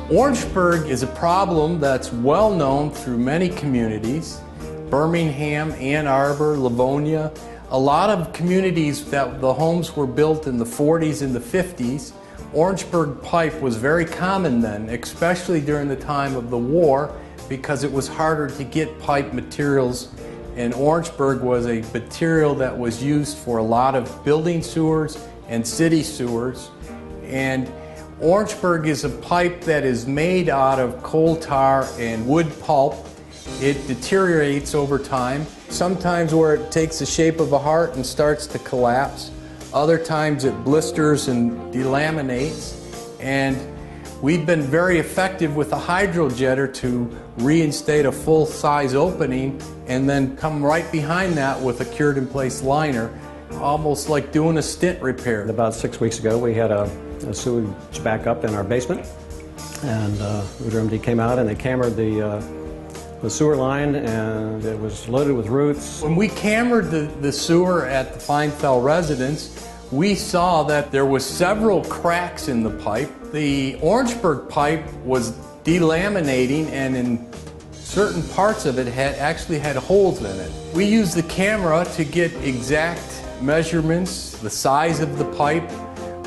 Orangeburg is a problem that's well known through many communities. Birmingham, Ann Arbor, Livonia, a lot of communities that the homes were built in the 40s and the 50s. Orangeburg pipe was very common then, especially during the time of the war, because it was harder to get pipe materials, and Orangeburg was a material that was used for a lot of building sewers and city sewers. And Orangeburg is a pipe that is made out of coal tar and wood pulp. It deteriorates over time, sometimes where it takes the shape of a heart and starts to collapse. Other times it blisters and delaminates. And we've been very effective with a hydrojetter to reinstate a full-size opening and then come right behind that with a cured-in-place liner, almost like doing a stint repair. About 6 weeks ago we had a sewage backup in our basement, and RooterMD came out and they cambered the sewer line, and it was loaded with roots. When we cambered the sewer at the Feinfeld residence, we saw that there was several cracks in the pipe. The Orangeburg pipe was delaminating, and in certain parts of it actually had holes in it. We used the camera to get exact measurements, the size of the pipe.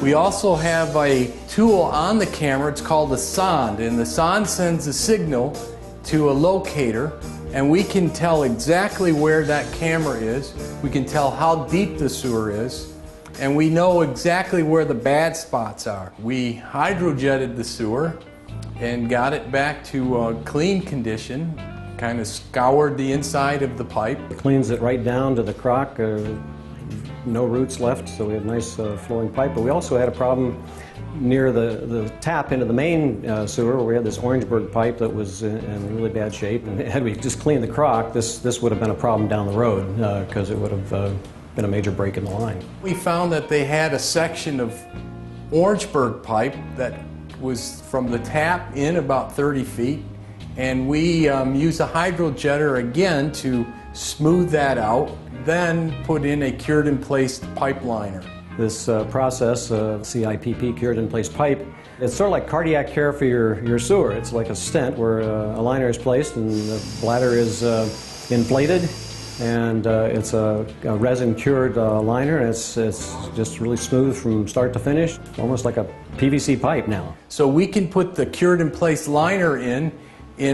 We also have a tool on the camera, it's called a sonde, and the sonde sends a signal to a locator, and we can tell exactly where that camera is. We can tell how deep the sewer is, and we know exactly where the bad spots are. We hydrojetted the sewer and got it back to a clean condition, kind of scoured the inside of the pipe. It cleans it right down to the crock, no roots left, so we have nice flowing pipe. But we also had a problem near the tap into the main sewer, where we had this Orangeburg pipe that was in really bad shape, and had we just cleaned the crock, this would have been a problem down the road, because it would have been a major break in the line. We found that they had a section of Orangeburg pipe that was from the tap in about 30 feet, and we used a hydrojetter again to smooth that out, then put in a cured-in-place pipe liner. This process of CIPP, cured-in-place pipe, it's sort of like cardiac care for your sewer. It's like a stent where a liner is placed and the bladder is inflated, and it's a resin-cured liner, and it's just really smooth from start to finish, almost like a PVC pipe now. So we can put the cured-in-place liner in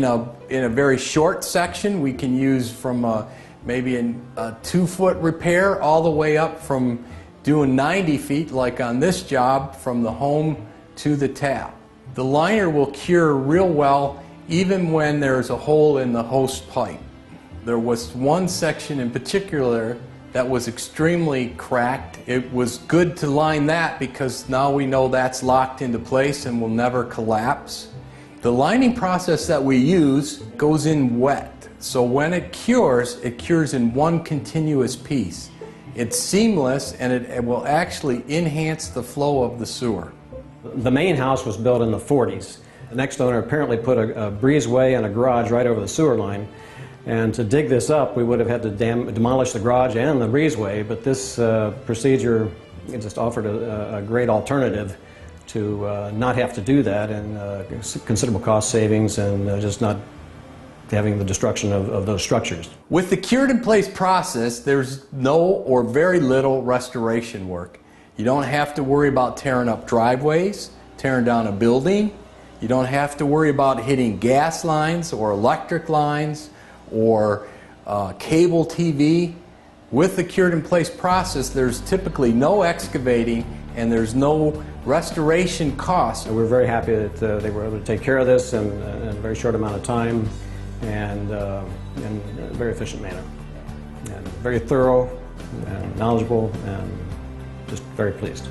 a very short section. We can use from maybe a 2-foot repair all the way up from doing 90 feet, like on this job, from the home to the tap. The liner will cure real well even when there's a hole in the host pipe. There was one section in particular that was extremely cracked. It was good to line that because now we know that's locked into place and will never collapse. The lining process that we use goes in wet. So when it cures in one continuous piece. It's seamless, and it will actually enhance the flow of the sewer. The main house was built in the 40s. The next owner apparently put a breezeway and a garage right over the sewer line. And to dig this up, we would have had to demolish the garage and the breezeway, but this procedure just offered a great alternative to not have to do that, and considerable cost savings, and just not having the destruction of those structures. With the cured-in-place process, there's no or very little restoration work. You don't have to worry about tearing up driveways, tearing down a building. You don't have to worry about hitting gas lines or electric lines or cable TV. With the cured-in-place process, there's typically no excavating and there's no restoration costs. We're very happy that they were able to take care of this in a very short amount of time, and in a very efficient manner, and very thorough and knowledgeable, and just very pleased.